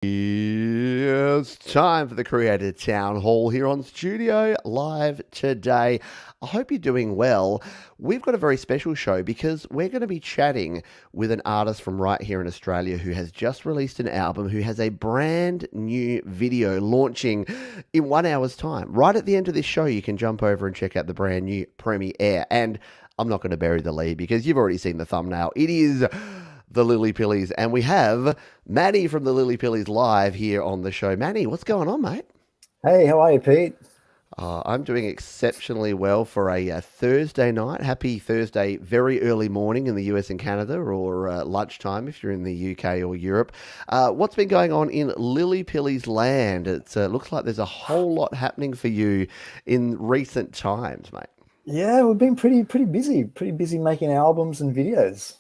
It's time for the Creator Town Hall here on Studio Live today. I hope you're doing well. We've got a very special show because we're going to be chatting with an artist from right here in Australia who has just released an album, who has a brand new video launching in 1 hour's time. Right at the end of this show, you can jump over and check out the brand new premiere. And I'm not going to bury the lead because you've already seen the thumbnail. It is the Lillypillies, and we have Manny from the Lillypillies live here on the show. Manny, what's going on, mate? Hey, how are you, Pete? I'm doing exceptionally well for a Thursday night. Happy Thursday, very early morning in the US and Canada, or lunchtime if you're in the UK or Europe. What's been going on in Lillypillies land? It looks like there's a whole lot happening for you in recent times, mate. Yeah, we've been pretty busy making albums and videos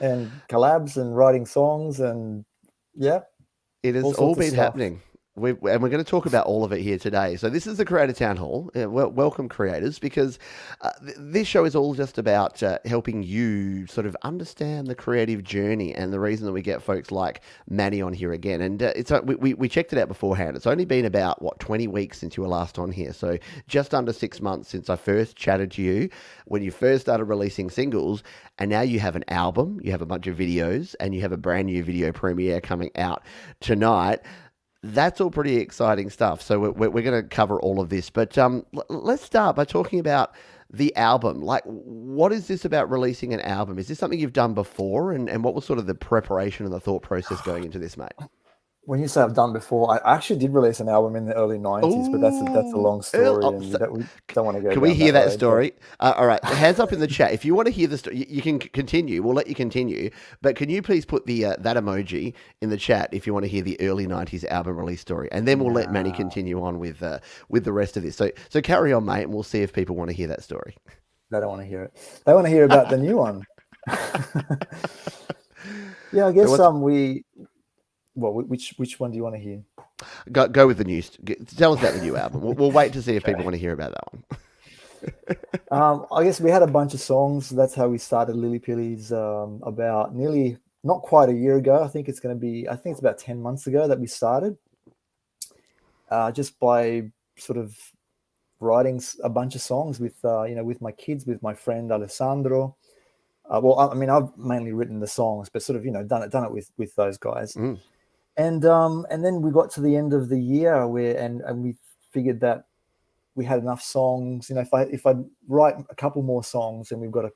and collabs and writing songs and yeah, It has all all sorts of been stuff. happening. And we're going to talk about all of it here today. So this is the Creator Town Hall. Welcome, creators, because this show is all just about helping you sort of understand the creative journey and the reason that we get folks like Manny on here again. And we checked it out beforehand. It's only been about, 20 weeks since you were last on here. So just under 6 months since I first chatted to you when you first started releasing singles. And now you have an album, you have a bunch of videos, and you have a brand new video premiere coming out tonight. That's all pretty exciting stuff. So we're going to cover all of this. But let's start by talking about the album. Like, what is this about releasing an album? Is this something you've done before? And what was sort of the preparation and the thought process going into this, mate? When you say I've done before, I actually did release an album in the early 90s, but that's a Oh, long story and we don't want to go can we down hear that that road. But story? All right, hands up in the chat. If you want to hear the story, you can continue. We'll let you continue. But can you please put the that emoji in the chat if you want to hear the early '90s album release story, and then we'll let Manny nah, continue on with the rest of this. So carry on, mate, and we'll see if people want to hear that story. they don't want to hear it. They want to hear about the new one. Yeah, I So guess what's which one do you want to hear? go with the news? Tell us about the new album. We'll wait to see if people want to hear about that one. I guess we had a bunch of songs. That's how we started Lillypillies about nearly, not quite a year ago. I think it's about 10 months ago that we started, just by sort of writing a bunch of songs with my kids, with my friend Alessandro. I mean, I've mainly written the songs, but sort of, done it with those guys. Mm. And then we got to the end of the year and we figured that we had enough songs. If I write a couple more songs, and we've got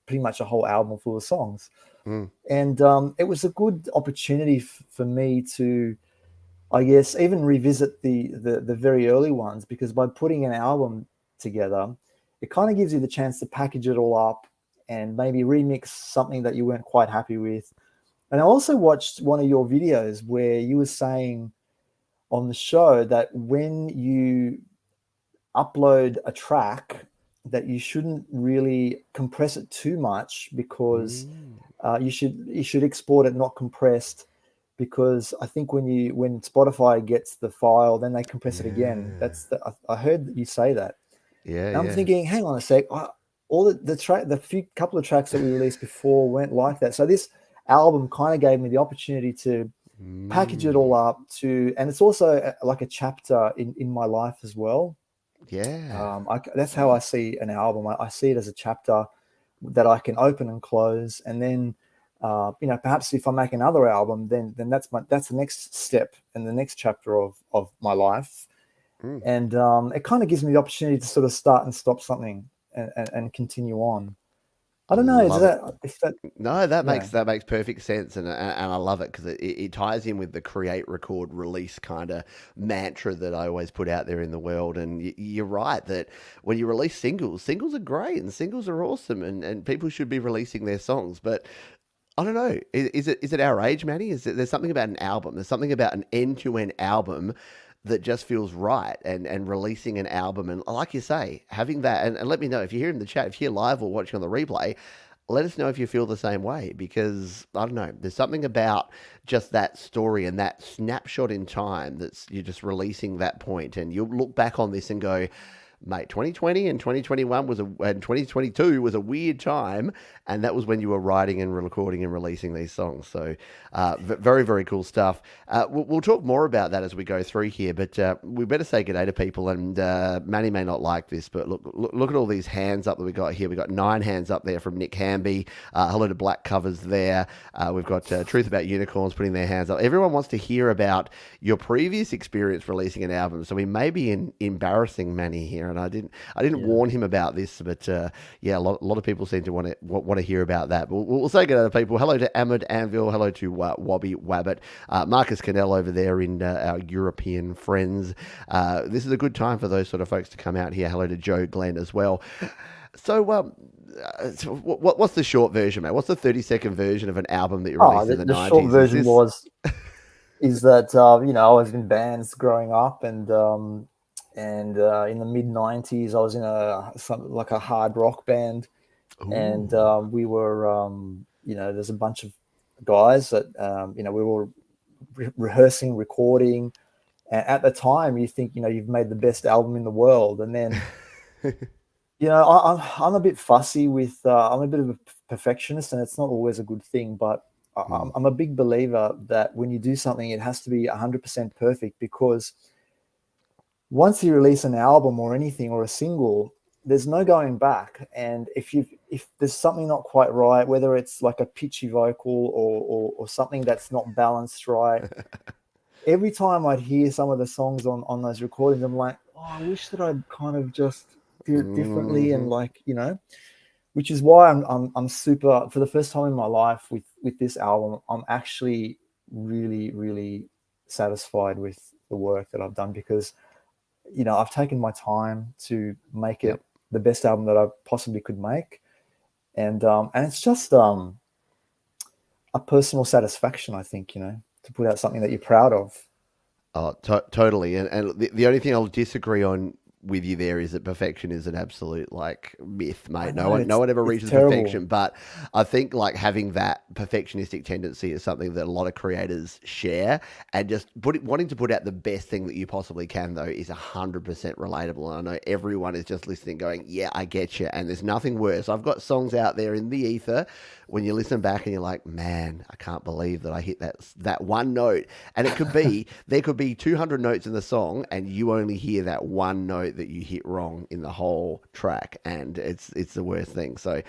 pretty much a whole album full of songs. Mm. And it was a good opportunity for me to, I guess, even revisit the very early ones, because by putting an album together, it kind of gives you the chance to package it all up and maybe remix something that you weren't quite happy with. And I also watched one of your videos where you were saying on the show that when you upload a track, that you shouldn't really compress it too much, because Mm. you should export it not compressed, because I think when Spotify gets the file, then they compress it again. Yeah. I heard you say that. Yeah. And I'm Yeah. thinking, hang on a sec, all the few couple of tracks that we released before weren't like that. So this album kind of gave me the opportunity to package it all Mm. up, and it's also like a chapter in my life as well. Yeah. That's how I see an album. I see it as a chapter that I can open and close, and then perhaps if I make another album, then that's the next step and the next chapter of my life. Mm. And it kind of gives me the opportunity to sort of start and stop something and continue on. I don't know. Love it. If that, No, that yeah. makes perfect sense, and I love it because it ties in with the create, record, release kind of mantra that I always put out there in the world. And you're right that when you release singles, singles are great and singles are awesome, and people should be releasing their songs. But I don't know, is it our age, Manny? There's something about an album, there's something about an end to end album that just feels right, and releasing an album, and like you say, having that, and let me know if you're here in the chat, if you're live or watching on the replay, let us know if you feel the same way, because I don't know, there's something about just that story and that snapshot in time, that's you're just releasing that point, and you'll look back on this and go, mate, 2020 and 2021 and 2022 was a weird time, and that was when you were writing and recording and releasing these songs. So, very, very cool stuff. We'll talk more about that as we go through here, but we better say good day to people. And Manny may not like this, but look at all these hands up that we got here. We got 9 hands up there from Nick Hamby. Hello to Black Covers there. We've got Truth About Unicorns putting their hands up. Everyone wants to hear about your previous experience releasing an album, so we may be embarrassing Manny here, and I didn't warn him about this, but yeah, a lot of people seem to want to hear about that. But we'll say good day to people. Hello to Ahmed Anvil. Hello to Wobby Wabbit. Marcus Cannell over there in our European friends. This is a good time for those sort of folks to come out here. Hello to Joe Glenn as well. So, what's the short version, mate? What's the 30-second version of an album that you released in the 90s? The short version is that I was in bands growing up, and in the mid 90s, I was in a hard rock band. Ooh. And we were, there's a bunch of guys that, we were rehearsing, recording. And at the time, you think, you've made the best album in the world. And then, I'm a bit fussy with, I'm a bit of a perfectionist, and it's not always a good thing. But I'm a big believer that when you do something, it has to be 100% perfect, because once you release an album or anything or a single, there's no going back. And if there's something not quite right, whether it's like a pitchy vocal or something that's not balanced right, every time I'd hear some of the songs on those recordings, I'm like, oh, I wish that I'd kind of just do it differently. And which is why I'm super, for the first time in my life with this album, I'm actually really, really satisfied with the work that I've done, because I've taken my time to make it the best album that I possibly could make. And it's just a personal satisfaction, I think, to put out something that you're proud of. Oh, totally. And the only thing I'll disagree on with you there is that perfection is an absolute myth, mate. No one ever reaches perfection, but I think having that perfectionistic tendency is something that a lot of creators share, and just wanting to put out the best thing that you possibly can, though, is 100% relatable. And I know everyone is just listening going, yeah, I get you. And there's nothing worse. I've got songs out there in the ether when you listen back and you're like, man, I can't believe that I hit that one note. And it could be, there could be 200 notes in the song, and you only hear that one note that you hit wrong in the whole track, and it's the worst thing. So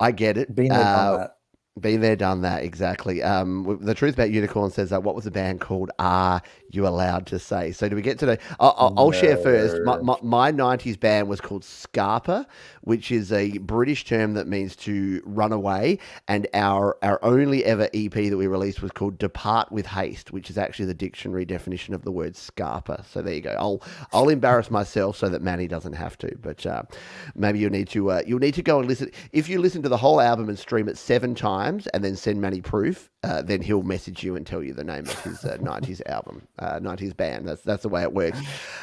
I get it. Been there, done that. Been there, done that, exactly. The Truth About Unicorn says that what was the band called? Are You Allowed to Say? So do we get to know? I'll share first. My 90s band was called Scarpa, which is a British term that means to run away. And our only ever EP that we released was called Depart with Haste, which is actually the dictionary definition of the word Scarpa. So there you go. I'll embarrass myself so that Manny doesn't have to. But maybe you'll need to go and listen. If you listen to the whole album and stream it 7 times, and then send Manny proof, then he'll message you and tell you the name of his 90s album, 90s band. That's the way it works.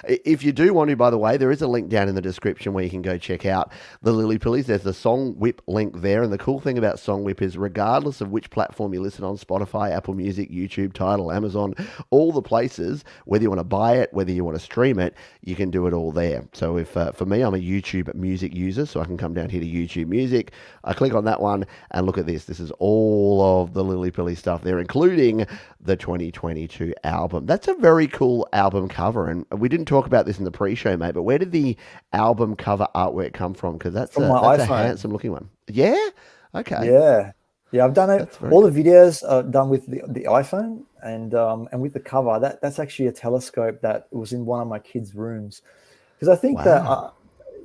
If you do want to, by the way, there is a link down in the description where you can go check out the Lillypillies. There's the Song Whip link there, and the cool thing about Song Whip is regardless of which platform you listen on, Spotify, Apple Music, YouTube, Tidal, Amazon, all the places, whether you want to buy it, whether you want to stream it, you can do it all there. So if for me, I'm a YouTube music user, so I can come down here to YouTube Music. I click on that one and look at this. This is all of the Lillypillies stuff there, including the 2022 album. That's a very cool album cover, and we didn't talk about this in the pre-show, mate, but where did the album cover artwork come from? Because that's a handsome looking one. Yeah? Okay. Yeah, I've done it. All the videos are done with the iPhone, and with the cover, that's actually a telescope that was in one of my kids' rooms. Because I think that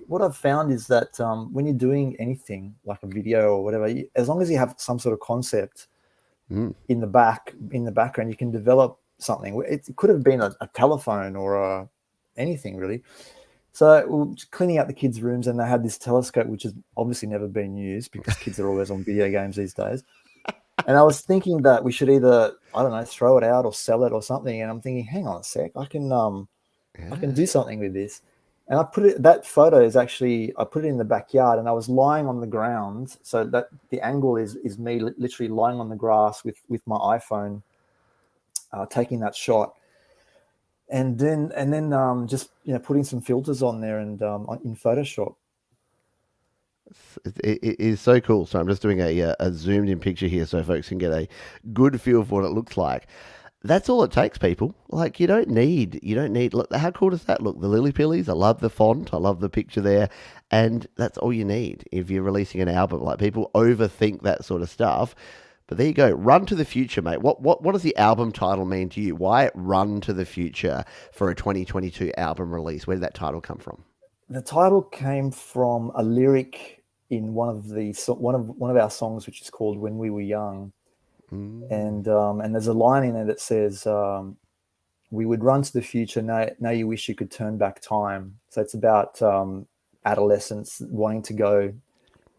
what I've found is that when you're doing anything like a video or whatever, as long as you have some sort of concept in the background, you can develop something. It could have been a telephone or anything really. So we were cleaning out the kids' rooms, and they had this telescope, which has obviously never been used because kids are always on video games these days. And I was thinking that we should either, I don't know, throw it out or sell it or something. And I'm thinking, hang on a sec, I can do something with this. And that photo is actually, I put it in the backyard, and I was lying on the ground. So that the angle is me literally lying on the grass with my iPhone, taking that shot. and then just putting some filters on there and in Photoshop. It is so cool. So I'm just doing a zoomed in picture here so folks can get a good feel for what it looks like. That's all it takes, people. Like you don't need. Look, how cool does that look? The Lillypillies. I love the font. I love the picture there, and that's all you need if you're releasing an album. Like people overthink that sort of stuff, but there you go. Run to the future, mate. What does the album title mean to you? Why Run to the Future for a 2022 album release? Where did that title come from? The title came from a lyric in one of our songs, which is called "When We Were Young," and there's a line in there that says, "We would run to the future. Now you wish you could turn back time." So it's about adolescence wanting to go,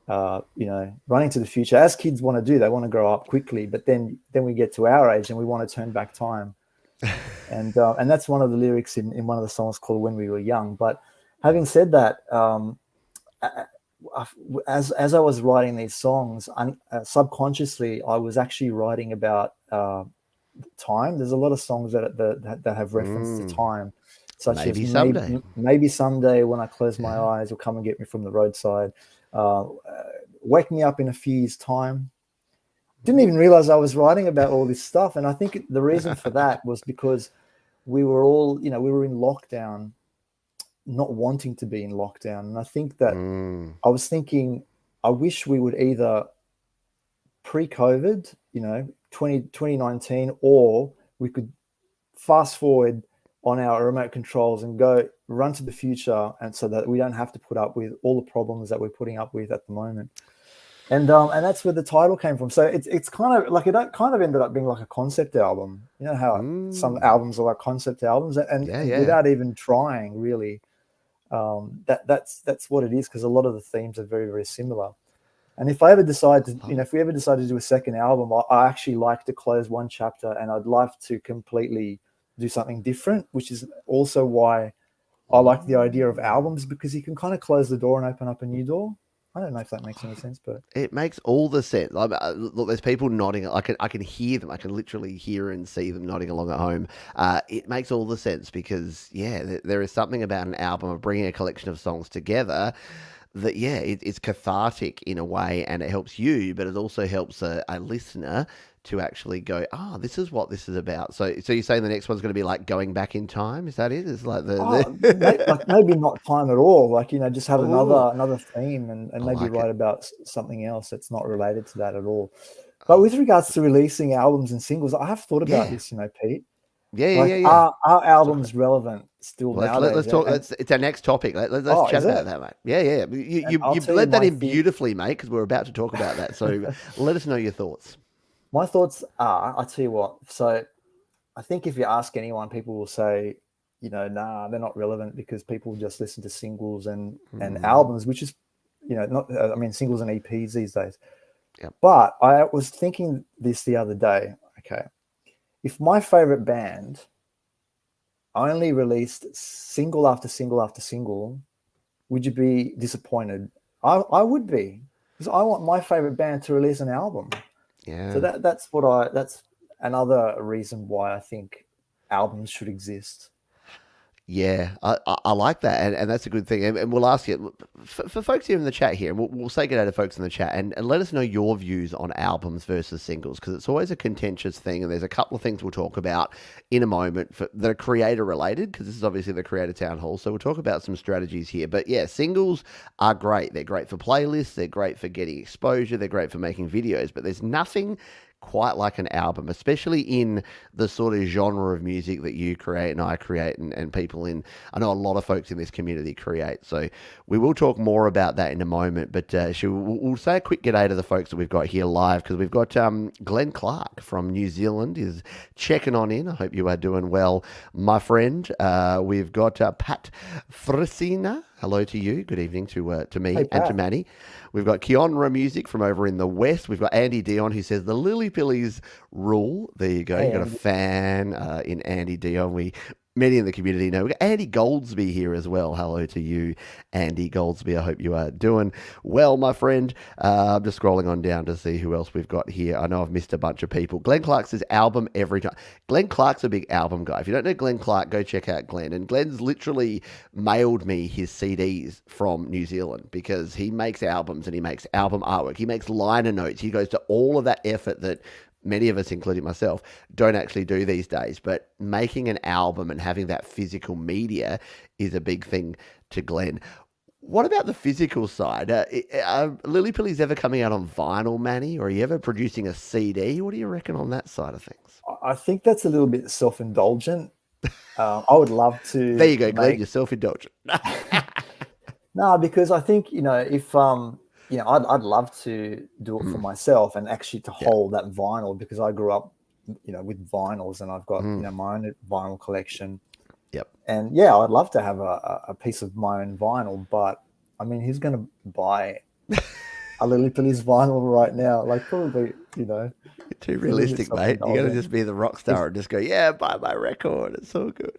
running to the future, as kids want to do. They want to grow up quickly, but then we get to our age and we want to turn back time. And that's one of the lyrics in one of the songs called "When We Were Young." But having said that, as I was writing these songs, subconsciously I was actually writing about time. There's a lot of songs that have reference to time, such Maybe as someday. maybe someday when I close my eyes, you'll come and get me from the roadside. Wake me up in a few years' time. Didn't even realize I was writing about all this stuff, and I think the reason for that was because we were all, we were in lockdown, not wanting to be in lockdown. And I think that I was thinking, I wish we would either pre-COVID, 2019, or we could fast forward on our remote controls and go run to the future, and so that we don't have to put up with all the problems that we're putting up with at the moment. And that's where the title came from. So it's kind of like, it kind of ended up being like a concept album. You know how some albums are like concept albums, and without even trying, really, that's what it is, because a lot of the themes are very, very similar. And if I ever decide to, if we ever decide to do a second album, I actually like to close one chapter, and I'd love to completely do something different, which is also why I like the idea of albums, because you can kind of close the door and open up a new door. I don't know if that makes any sense, but it makes all the sense. Look, there's people nodding. I can hear them. I can literally hear and see them nodding along at home. It makes all the sense because, there is something about an album of bringing a collection of songs together that, it's cathartic in a way, and it helps you, but it also helps a listener to actually go, this is what this is about. So you're saying the next one's going to be like going back in time? Is that it? It's like maybe not time at all. Like, just have another theme, and maybe like write about something else that's not related to that at all. But with regards to releasing albums and singles, I have thought about this, Pete. Yeah. Are albums relevant still nowadays? Let's talk. It's our next topic. Let's chat about that, mate. Yeah. You've led that in beautifully, mate, because we're about to talk about that. So let us know your thoughts. My thoughts are, I'll tell you what. So I think if you ask anyone, people will say, nah, they're not relevant, because people just listen to singles and albums, which is, singles and EPs these days. Yep. But I was thinking this the other day. Okay, if my favorite band only released single after single after single, would you be disappointed? I would be, because I want my favorite band to release an album. Yeah. So that's another reason why I think albums should exist. Yeah, I like that, and that's a good thing. And we'll ask you, for folks here in the chat here, and we'll say good day to folks in the chat, and let us know your views on albums versus singles, because it's always a contentious thing, and there's a couple of things we'll talk about in a moment that are creator related, because this is obviously the Creator Town Hall, so we'll talk about some strategies here. But yeah, singles are great. They're great for playlists, they're great for getting exposure, they're great for making videos, but there's nothing quite like an album, especially in the sort of genre of music that you create and I create, and people I know a lot of folks in this community create. So we will talk more about that in a moment, but we'll say a quick g'day to the folks that we've got here live, because we've got Glenn Clark from New Zealand is checking on in. I hope you are doing well, my friend. We've got Pat Frisina. Hello to you. Good evening to me and to Manny. We've got Keonra Music from over in the West. We've got Andy Dion, who says the Lillypillies rule. There you go. You've got a fan in Andy Dion. We Many in the community know. We've got Andy Goldsby here as well. Hello to you, Andy Goldsby. I hope you are doing well, my friend. I'm just scrolling on down to see who else we've got here. I know I've missed a bunch of people. Glenn Clark says album every time. Glenn Clark's a big album guy. If you don't know Glenn Clark, go check out Glenn. And Glenn's literally mailed me his CDs from New Zealand because he makes albums and he makes album artwork. He makes liner notes. He goes to all of that effort that many of us, including myself, don't actually do these days. But making an album and having that physical media is a big thing to Glenn. What about the physical side? Are Lillypillies ever coming out on vinyl, Manny? Or are you ever producing a CD? What do you reckon on that side of things? I think that's a little bit self-indulgent. I would love to. There you go, Glenn. You're self-indulgent. No, because I think, if I'd love to do it for myself and actually to hold that vinyl, because I grew up, with vinyls, and I've got my own vinyl collection. Yep. And yeah, I'd love to have a piece of my own vinyl, but I mean, who's going to buy a Lillypillies vinyl right now? Like, probably, You're too realistic, mate. You got to just be the rock star and just go, yeah, buy my record. It's so good.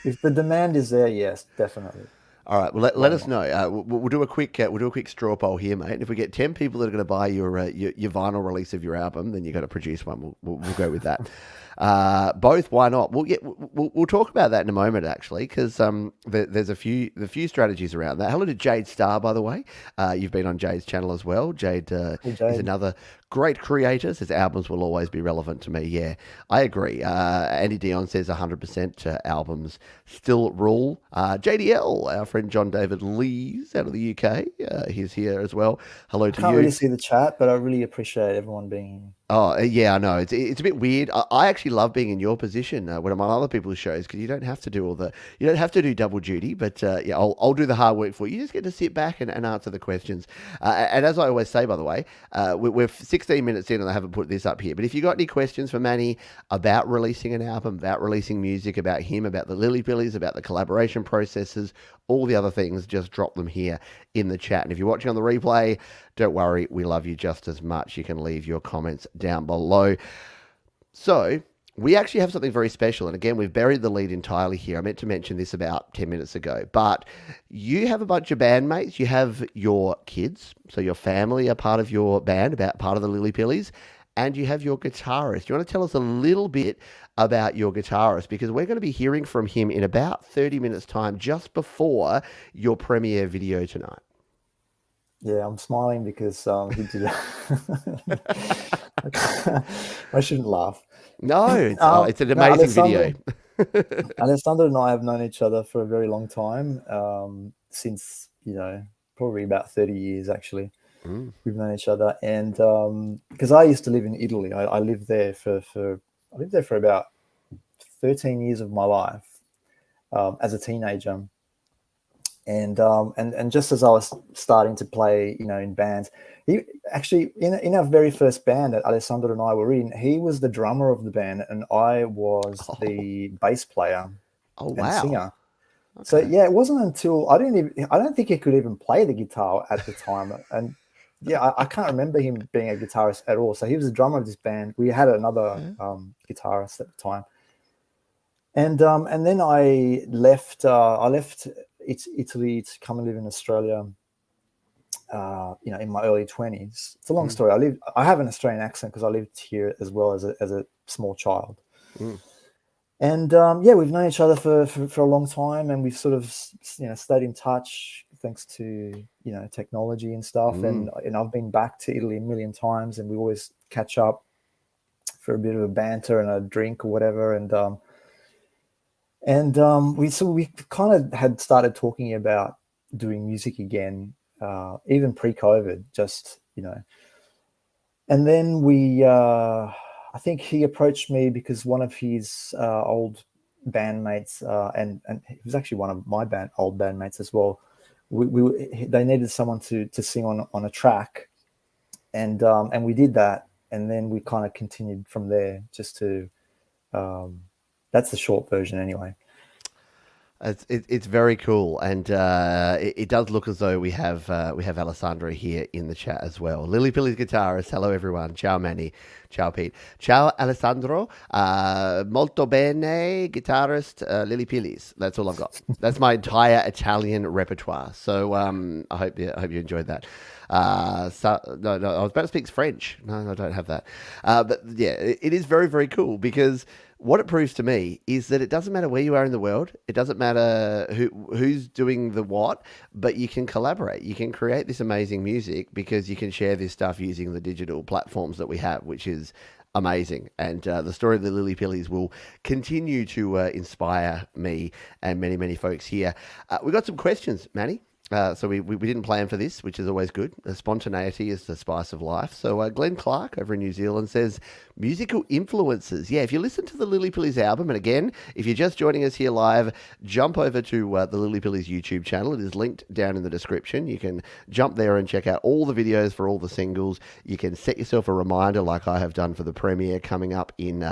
If the demand is there, yes, definitely. All right. Well, let us know. We'll do a quick straw poll here, mate. And if we get 10 people that are going to buy your vinyl release of your album, then you got to produce one. We'll go with that. Both, why not? We'll talk about that in a moment, actually, because there's a few strategies around that. Hello to Jade Starr, by the way. You've been on Jade's channel as well. Jade, is another great creator. Says albums will always be relevant to me. Yeah, I agree. Andy Dion says 100% albums still rule. JDL, our friend John David Lees out of the UK, he's here as well. Hello to you. Can't really see the chat, but I really appreciate everyone being. Oh, yeah, I know. It's a bit weird. I actually love being in your position when I'm on other people's shows, because you don't have to do you don't have to do double duty, but yeah, I'll do the hard work for you. You just get to sit back and answer the questions. And as I always say, by the way, we're 16 minutes in and I haven't put this up here, but if you got any questions for Manny about releasing an album, about releasing music, about him, about the Lillypillies, about the collaboration processes, all the other things, just drop them here in the chat. And if you're watching on the replay, don't worry, we love you just as much. You can leave your comments down below. So we actually have something very special. And again, we've buried the lead entirely here. I meant to mention this about 10 minutes ago, but you have a bunch of bandmates. You have your kids, so your family are part of your band, about part of the Lillypillies, and you have your guitarist. You want to tell us a little bit about your guitarist, because we're going to be hearing from him in about 30 minutes time, just before your premiere video tonight. Yeah, I'm smiling because he did. I shouldn't laugh. No, it's an amazing video. Alessandro and I have known each other for a very long time, since probably about 30 years actually. We've known each other, and because I used to live in Italy, I lived there for about 13 years of my life as a teenager. And just as I was starting to play, in bands, he actually in our very first band that Alessandro and I were in, he was the drummer of the band, and I was the bass player and singer. Okay. So yeah, it wasn't until I don't think he could even play the guitar at the time, and yeah, I can't remember him being a guitarist at all. So he was the drummer of this band. We had another guitarist at the time, and then I left. It's Italy to come and live in Australia, in my early 20s. It's a long story. I have an Australian accent because I lived here as well as a small child. And we've known each other for a long time, and we've sort of stayed in touch thanks to technology and stuff. And I've been back to Italy a million times, and we always catch up for a bit of a banter and a drink or whatever. And we kind of had started talking about doing music again, even pre-COVID, And then I think he approached me because one of his old bandmates, and he was actually one of my old bandmates as well. They needed someone to sing on a track, and we did that, and then we kind of continued from there. Just to that's the short version, anyway. It's very cool, and it does look as though we have Alessandro here in the chat as well. Lillypillies guitarist, hello everyone. Ciao Manny, ciao Pete, ciao Alessandro. Molto bene, guitarist Lillypillies. That's all I've got. That's my entire Italian repertoire. So I hope you enjoyed that. No, I was about to speak French. No, I don't have that. But yeah, it is very, very cool because what it proves to me is that it doesn't matter where you are in the world. It doesn't matter who's doing the what, but you can collaborate. You can create this amazing music because you can share this stuff using the digital platforms that we have, which is amazing. And the story of the Lillypillies will continue to inspire me and many, many folks here. We got some questions, Manny. So we didn't plan for this, which is always good. Spontaneity is the spice of life. So Glenn Clark over in New Zealand says, musical influences. Yeah, if you listen to the Lillypillies album, and again, if you're just joining us here live, jump over to the Lillypillies YouTube channel. It is linked down in the description. You can jump there and check out all the videos for all the singles. You can set yourself a reminder like I have done for the premiere coming up in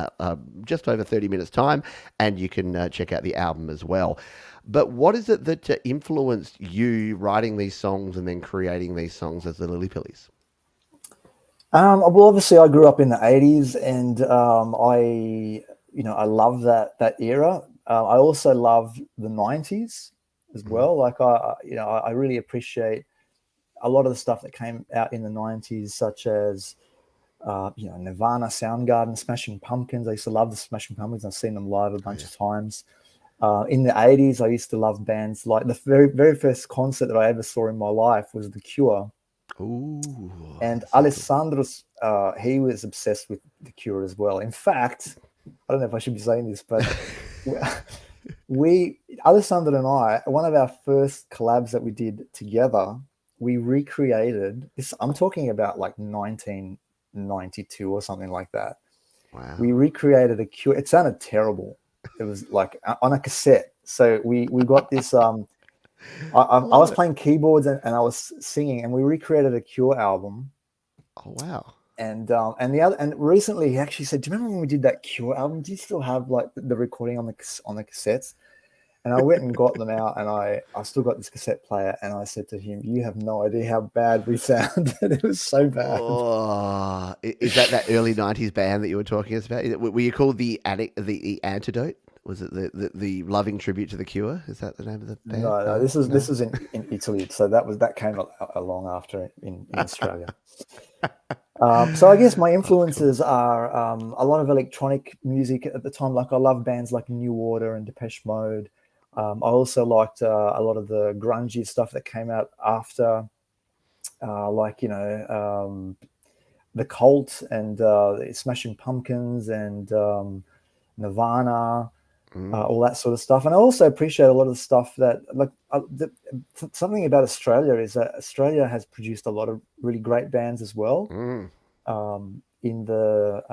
just over 30 minutes time, and you can check out the album as well. But what is it that influenced you writing these songs and then creating these songs as the Lillypillies? Well, obviously, I grew up in the '80s, and I love that era. I also love the '90s as well. Like I really appreciate a lot of the stuff that came out in the '90s, such as Nirvana, Soundgarden, Smashing Pumpkins. I used to love the Smashing Pumpkins. I've seen them live a bunch of times. In the '80s, I used to love bands like the very, very first concert that I ever saw in my life was The Cure. Ooh, and Alessandro's, he was obsessed with The Cure as well. In fact, I don't know if I should be saying this, but Alessandro and I, one of our first collabs that we did together, we recreated this. I'm talking about like 1992 or something like that. wow. We recreated a Cure. It sounded terrible. It was like on a cassette. So we got this. I was playing keyboards and I was singing, and we recreated a Cure album. Oh wow! And recently he actually said, "Do you remember when we did that Cure album? Do you still have like the recording on the cassettes?" And I went and got them out, and I still got this cassette player. And I said to him, "You have no idea how bad we sounded. It was so bad." Oh, is that early '90s band that you were talking about? Were you called the Antidote? Was it the loving tribute to the Cure? Is that the name of the band? No, this is in Italy. So that came along after in Australia. So I guess my influences are a lot of electronic music at the time. Like I love bands like New Order and Depeche Mode. I also liked a lot of the grungy stuff that came out after, the Cult and Smashing Pumpkins and Nirvana. All that sort of stuff. And I also appreciate a lot of the stuff that, something about Australia is that Australia has produced a lot of really great bands as well. In the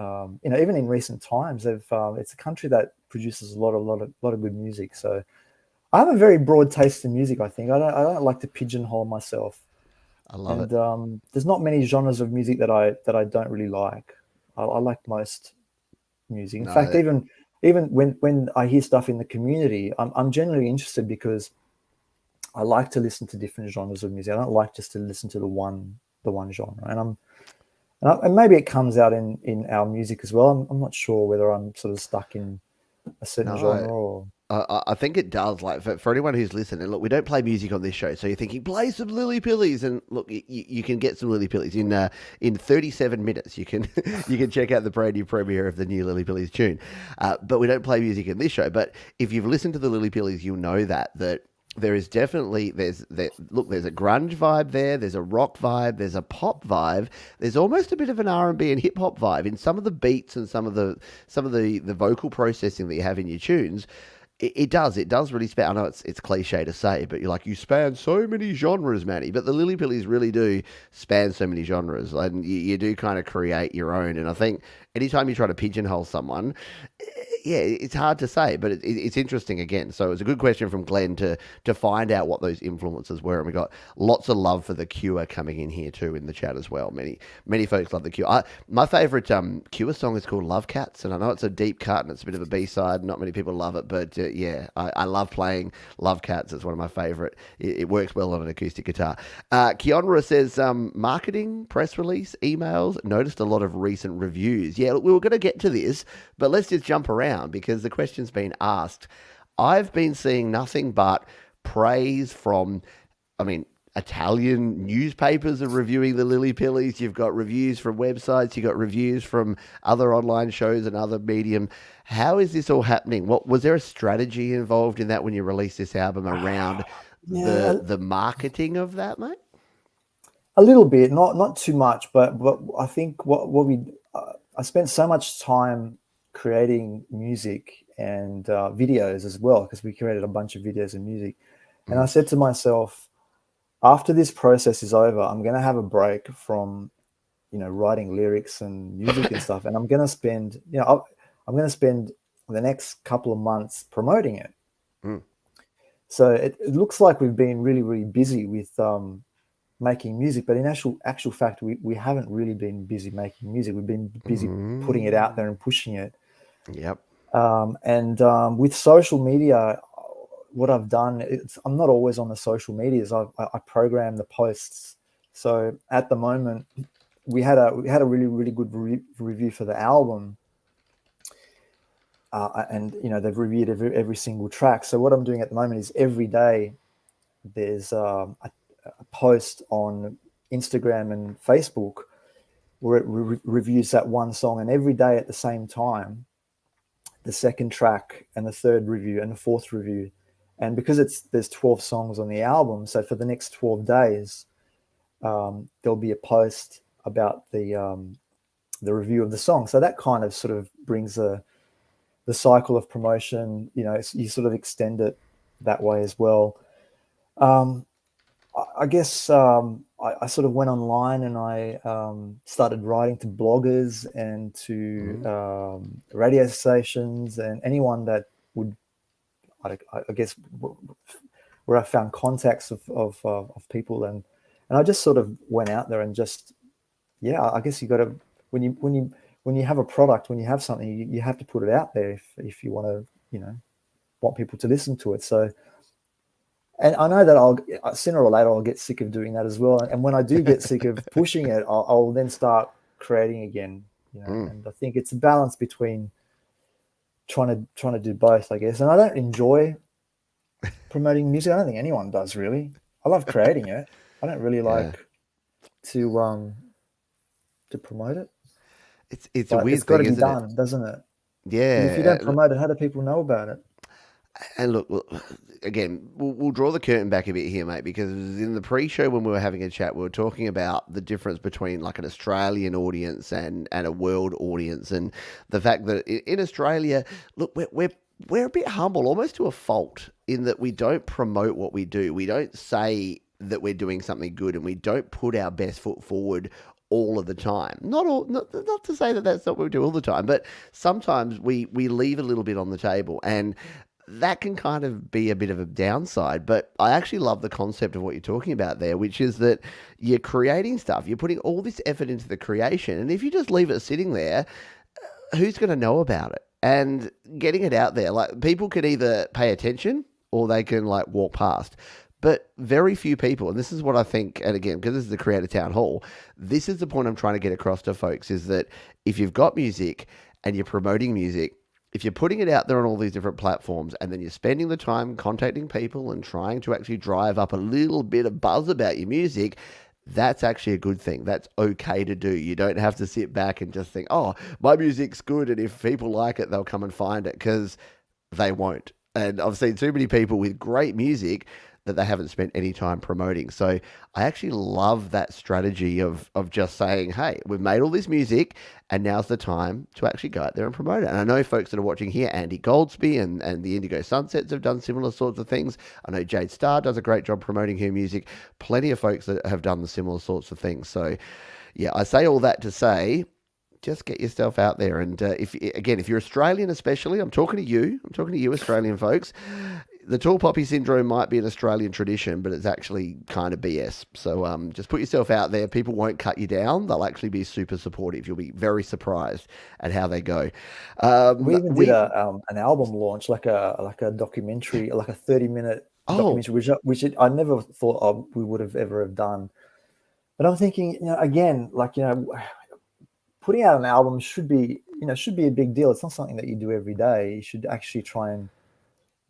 even in recent times, it's a country that produces a lot of good music. So I have a very broad taste in music. I think I don't like to pigeonhole myself. I love it. There's not many genres of music that I don't really like. I like most music. In fact, even when I hear stuff in the community, I'm generally interested because I like to listen to different genres of music. I don't like just to listen to the one genre. And maybe it comes out in our music as well. I'm not sure whether I'm sort of stuck in a certain genre or. I think it does. Like for anyone who's listening, look, we don't play music on this show, so you're thinking play some Lillypillies, and look, you can get some Lillypillies in 37 minutes. You can check out the brand new premiere of the new Lillypillies tune. But we don't play music in this show. But if you've listened to the Lillypillies, you'll know that there is definitely there's a grunge vibe there, there's a rock vibe, there's a pop vibe, there's almost a bit of an R&B and hip hop vibe in some of the beats and some of the vocal processing that you have in your tunes. It does really span. I know it's cliche to say, but you span so many genres, Manny. But the Lillypillies really do span so many genres, and you do kind of create your own. And I think anytime you try to pigeonhole someone, yeah, it's hard to say, but it's interesting again. So it was a good question from Glenn to find out what those influences were, and we got lots of love for the Cure coming in here too in the chat as well. Many folks love the Cure. My favorite Cure song is called Love Cats, and I know it's a deep cut and it's a bit of a B side. Not many people love it, but yeah, I love playing Love Cats. It's one of my favorite. It works well on an acoustic guitar. Keonra says marketing, press release, emails. Noticed a lot of recent reviews. Yeah, look, we were going to get to this, but let's just jump around because the question's been asked. I've been seeing nothing but praise from, I mean, Italian newspapers are reviewing the Lillypillies. You've got reviews from websites. You've got reviews from other online shows and other medium. How is this all happening? What was there a strategy involved in that when you released this album around Yeah, the marketing of that, mate? a little bit, not too much, but I think what we I spent so much time creating music and videos as well, because we created a bunch of videos and music, and I said to myself, after this process is over, I'm going to have a break from writing lyrics and music and stuff, and I'm going to spend I'm going to spend the next couple of months promoting it. Mm. So it looks like we've been really, really busy with making music, but in actual fact, we haven't really been busy making music. We've been busy putting it out there and pushing it. Yep. And with social media, what I've done, I'm not always on the social medias. I program the posts. So at the moment, we had a really, really good review for the album. And they've reviewed every single track. So what I'm doing at the moment is every day there's a post on Instagram and Facebook where it reviews that one song, and every day at the same time, the second track and the third review and the fourth review. And because there's 12 songs on the album, so for the next 12 days, there'll be a post about the review of the song. So that kind of sort of brings the cycle of promotion. You sort of extend it that way as well. I guess I sort of went online and I started writing to bloggers and to radio stations and anyone that would, I guess, where I found contacts of people, and I just sort of went out there and just, I guess you got to, when you have a product, when you have something, you have to put it out there if you want to, want people to listen to it. So, and I know that I'll sooner or later I'll get sick of doing that as well. And when I do get sick of pushing it, I'll then start creating again. And I think it's a balance between trying to do both, I guess. And I don't enjoy promoting music. I don't think anyone does really. I love creating it. I don't really like to promote it. It's a weird it's got to thing, be isn't done, doesn't it? Yeah. And if you don't promote it, how do people know about it? And look, again, we'll draw the curtain back a bit here, mate, because in the pre-show when we were having a chat, we were talking about the difference between like an Australian audience and a world audience, and the fact that in Australia, look, we're a bit humble, almost to a fault, in that we don't promote what we do. We don't say that we're doing something good, and we don't put our best foot forward all of the time. Not to say that that's not what we do all the time, but sometimes we leave a little bit on the table, and that can kind of be a bit of a downside. But I actually love the concept of what you're talking about there, which is that you're creating stuff, you're putting all this effort into the creation, and if you just leave it sitting there, who's going to know about it? And getting it out there, like, people can either pay attention or they can like walk past. But very few people, and this is what I think, and again, because this is the Creator Town Hall, this is the point I'm trying to get across to folks, is that if you've got music and you're promoting music, if you're putting it out there on all these different platforms and then you're spending the time contacting people and trying to actually drive up a little bit of buzz about your music, that's actually a good thing. That's okay to do. You don't have to sit back and just think, oh, my music's good, and if people like it, they'll come and find it, because they won't. And I've seen too many people with great music that they haven't spent any time promoting. So I actually love that strategy of just saying, hey, we've made all this music and now's the time to actually go out there and promote it. And I know folks that are watching here, Andy Goldsby and the Indigo Sunsets have done similar sorts of things. I know Jade Starr does a great job promoting her music. Plenty of folks that have done the similar sorts of things. So yeah, I say all that to say, just get yourself out there. And if you're Australian, especially, I'm talking to you. I'm talking to you, Australian folks. The tall poppy syndrome might be an Australian tradition, but it's actually kind of BS. So just put yourself out there. People won't cut you down. They'll actually be super supportive. You'll be very surprised at how they go. We even did an album launch, like a documentary, like a 30-minute documentary, I never thought we would have ever have done. But I'm thinking, again, putting out an album should be a big deal. It's not something that you do every day. You should actually try and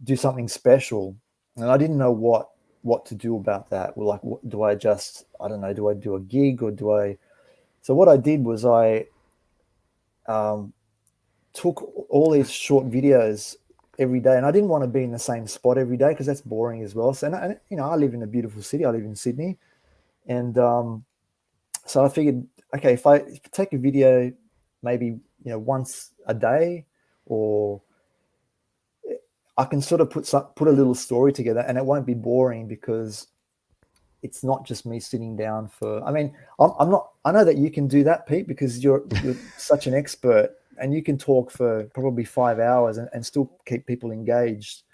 do something special. And I didn't know what to do about that. Well, like, do I just, I don't know, do I do a gig or do I? So what I did was I took all these short videos every day, and I didn't want to be in the same spot every day because that's boring as well. So, and I live in a beautiful city. I live in Sydney, and so I figured, okay, if I take a video, maybe once a day, or I can sort of put a little story together, and it won't be boring because it's not just me sitting down for. I mean, I'm not. I know that you can do that, Pete, because you're such an expert, and you can talk for probably 5 hours and still keep people engaged.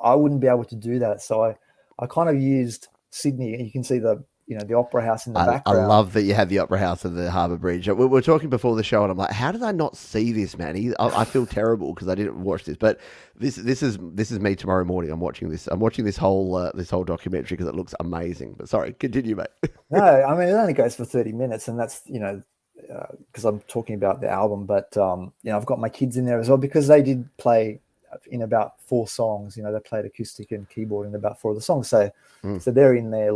I wouldn't be able to do that, so I kind of used Sydney, and you can see the Opera House in the I background. love that you had the Opera House and the Harbour Bridge. We were talking before the show, and I'm like, how did I not see this, Manny? I feel terrible because I didn't watch this. But this is me tomorrow morning. I'm watching this. I'm watching this whole documentary because it looks amazing. But sorry, continue, mate. No, I mean, it only goes for 30 minutes, and that's because I'm talking about the album. But I've got my kids in there as well because they did play in about 4 songs. They played acoustic and keyboard in about 4 of the songs. So they're in there,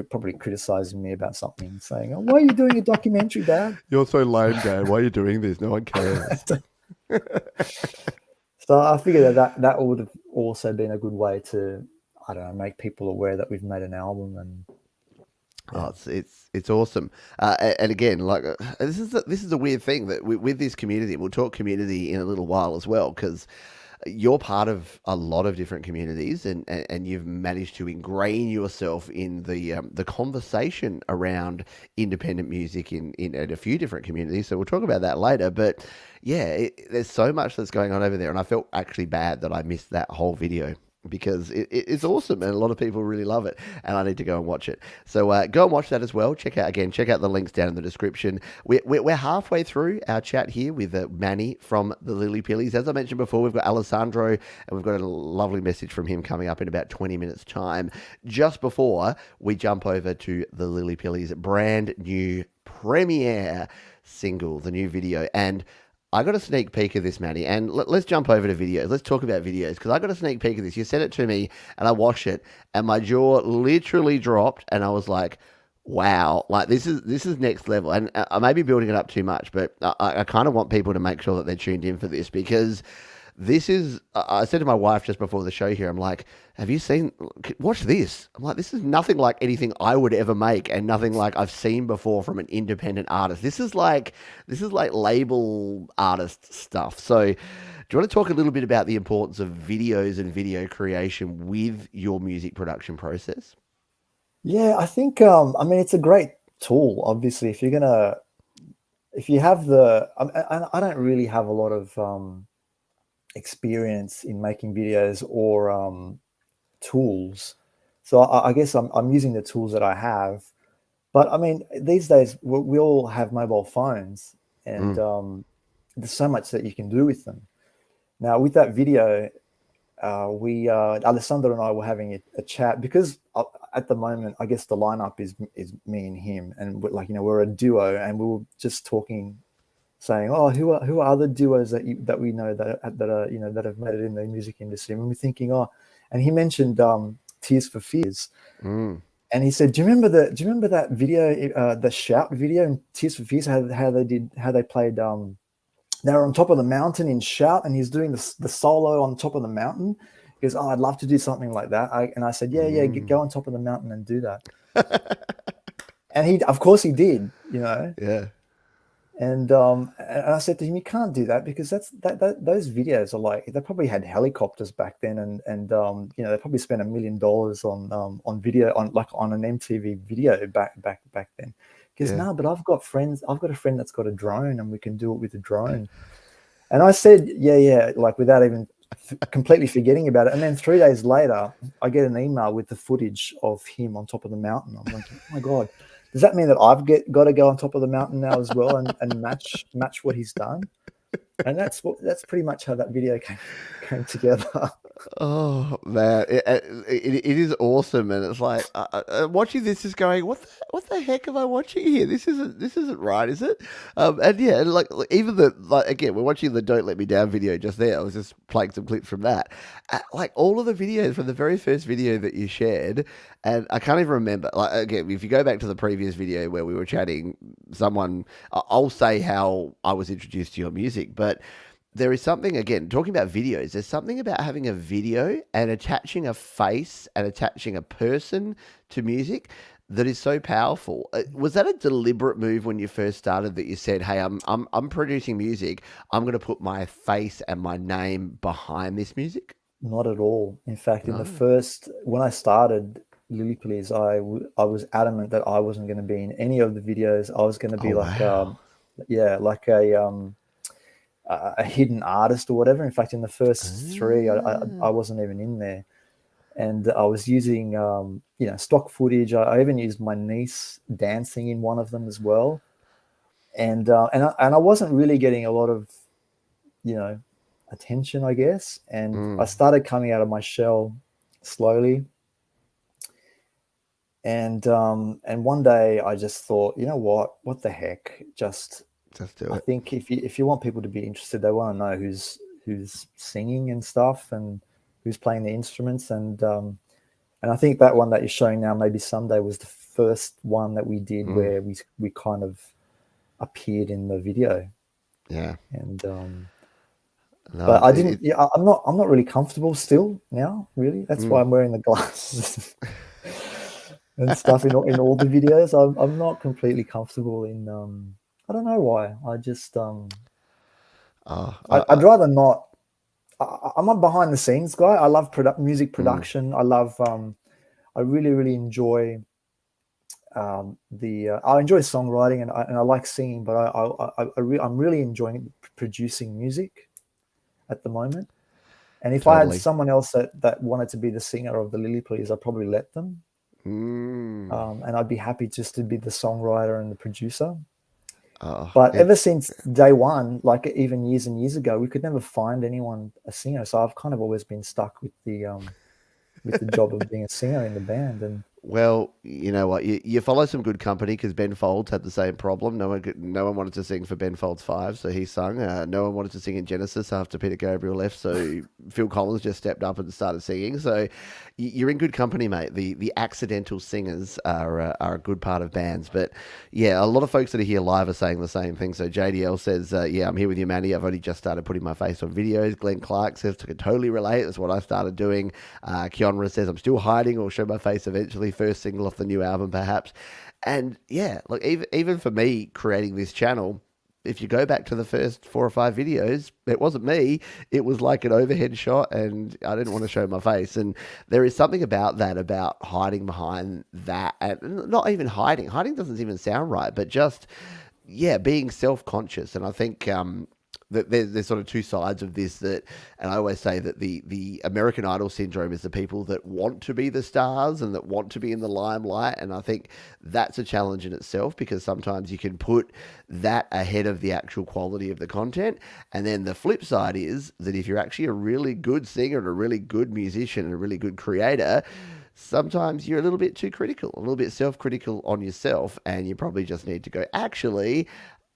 probably criticizing me about something, saying, "Oh, why are you doing a documentary, Dad? You're so lame, Dad. Why are you doing this? No one cares." So I figured that would have also been a good way to, I don't know, make people aware that we've made an album. And oh, it's awesome. And again, this is a weird thing that with this community, we'll talk community in a little while as well, because you're part of a lot of different communities, and you've managed to ingrain yourself in the conversation around independent music in a few different communities. So we'll talk about that later. But yeah, there's so much that's going on over there, and I felt actually bad that I missed that whole video, because it's awesome and a lot of people really love it, and I need to go and watch it. So go and watch that as well. Check out the links down in the description. We're halfway through our chat here with Manny from the Lillypillies. As I mentioned before, we've got Alessandro, and we've got a lovely message from him coming up in about 20 minutes time, just before we jump over to the Lillypillies brand new premiere single, the new video. And I got a sneak peek of this, Manny, and let's jump over to videos. Let's talk about videos, because I got a sneak peek of this. You sent it to me, and I watched it, and my jaw literally dropped, and I was like, wow, like this is next level. And I may be building it up too much, but I kind of want people to make sure that they're tuned in for this, because this is, I said to my wife just before the show here, I'm like, watch this. I'm like, this is nothing like anything I would ever make, and nothing like I've seen before from an independent artist. This is like label artist stuff. So do you want to talk a little bit about the importance of videos and video creation with your music production process? Yeah, I think, I mean, it's a great tool, obviously, if you have I don't really have a lot of, experience in making videos or tools, so I guess I'm using the tools that I have. But I mean, these days we all have mobile phones, and there's so much that you can do with them. Now with that video, we Alessandro and I were having a chat, because at the moment I guess the lineup is me and him, and we're a duo, and we were just talking, saying, "Oh, who are other duos that we know that are that have made it in the music industry?" And we're thinking, oh, and he mentioned Tears for Fears, and he said, "Do you remember that video, the Shout video in Tears for Fears? How they played? They were on top of the mountain in Shout, and he's doing the solo on top of the mountain." He goes, "Oh, I'd love to do something like that." And I said, "Yeah, go on top of the mountain and do that." And of course, he did. Yeah. And I said to him, "You can't do that, because those videos are like, they probably had helicopters back then, and they probably spent $1 million on video, on an MTV video back then. He goes, Yeah. no, but I've got friends. I've got a friend that's got a drone, and we can do it with a drone. And I said, yeah, like without even completely forgetting about it. And then 3 days later, I get an email with the footage of him on top of the mountain. I'm thinking, oh my God, does that mean that got to go on top of the mountain now as well and match what he's done? And that's pretty much how that video came together. Oh man, it is awesome, and it's like watching this is going, what the heck am I watching here? This isn't right, is it? And yeah, and like even again, we're watching the "Don't Let Me Down" video just there. I was just playing some clips from that, like all of the videos from the very first video that you shared, and I can't even remember. Like again, if you go back to the previous video where we were chatting, I'll say how I was introduced to your music, but there is something, again, talking about videos, there's something about having a video and attaching a face and attaching a person to music that is so powerful. Was that a deliberate move when you first started that you said, hey, I'm producing music, I'm going to put my face and my name behind this music? Not at all. In fact, No. when I started Lillypillies, I was adamant that I wasn't going to be in any of the videos. I was going to Oh, be like, wow. yeah, like a hidden artist or whatever. In fact, in the first three, I Ah. wasn't even in there, and I was using stock footage. I even used my niece dancing in one of them as well, and I wasn't really getting a lot of you know attention, I guess. And I Mm. started coming out of my shell slowly, and one day I just thought, you know what the heck, just Just do I it. think if you want people to be interested, they want to know who's singing and stuff, and who's playing the instruments, and I think that one that you're showing now, maybe someday, was the first one that we did Mm. where we kind of appeared in the video. Yeah. And No, but I didn't. Yeah, I'm not really comfortable still now. Really, that's why mm. I'm wearing the glasses and stuff in all the videos. I'm not completely comfortable in. I don't know why. I just Oh, I'd rather not. I'm a behind the scenes guy. I love music mm. production. I really really enjoy I enjoy songwriting, and I like singing, but I'm really enjoying producing music at the moment. And if I had Totally. someone else that wanted to be the singer of the Lillypillies, I'd probably let them. Mm. And I'd be happy just to be the songwriter and the producer. Oh, But it, ever since day one, like even years and years ago, we could never find anyone a singer. So I've kind of always been stuck with the job of being a singer in the band. And Well, you know what? You follow some good company because Ben Folds had the same problem. No one wanted to sing for Ben Folds Five, so he sung. No one wanted to sing in Genesis after Peter Gabriel left, so Phil Collins just stepped up and started singing. So you're in good company, mate. The accidental singers are a good part of bands. But yeah, a lot of folks that are here live are saying the same thing. So JDL says, yeah, I'm here with you, Manny. I've only just started putting my face on videos. Glenn Clark says, I can totally relate. That's what I started doing. Keonra says, I'm still hiding or show my face eventually. First single off the new album, perhaps. And yeah, look, even for me creating this channel, if you go back to the first 4 or 5 videos, it wasn't me. It was like an overhead shot, and I didn't want to show my face. And there is something about that, about hiding behind that, and not even hiding. Hiding doesn't even sound right, but just yeah, being self conscious. And I think that there's sort of two sides of this, and I always say that the American Idol syndrome is the people that want to be the stars and that want to be in the limelight. And I think that's a challenge in itself, because sometimes you can put that ahead of the actual quality of the content. And then the flip side is that if you're actually a really good singer and a really good musician and a really good creator, sometimes you're a little bit too critical, a little bit self-critical on yourself, and you probably just need to go, actually,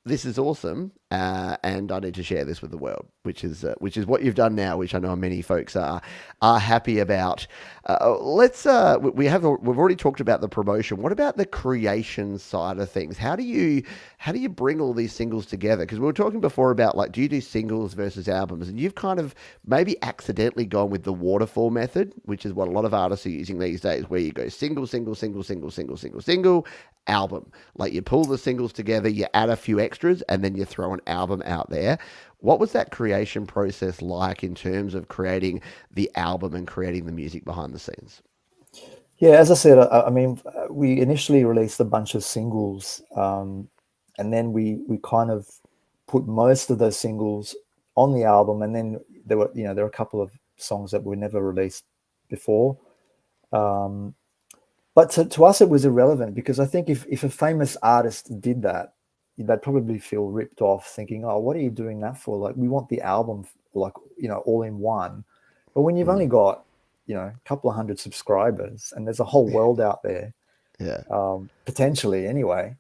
this is awesome, and I need to share this with the world, which is what you've done now, which I know many folks are happy about. We've already talked about the promotion. What about the creation side of things? How do you bring all these singles together? Because we were talking before about, like, do you do singles versus albums, and you've kind of maybe accidentally gone with the waterfall method, which is what a lot of artists are using these days, where you go single, single, single, single, single, single, single, album. Like, you pull the singles together, you add a few extras, and then you throw an album out there. What was that creation process like in terms of creating the album and creating the music behind the scenes? Yeah, as I said, I mean, we initially released a bunch of singles, and then we kind of put most of those singles on the album, and then there were a couple of songs that were never released before. Um, but to us, it was irrelevant because I think if a famous artist did that, they'd probably feel ripped off, thinking, "Oh, what are you doing that for? Like, we want the album, like, all in one." But when you've only Mm. got, a couple of hundred subscribers, and there's a whole world out there, Yeah. potentially anyway,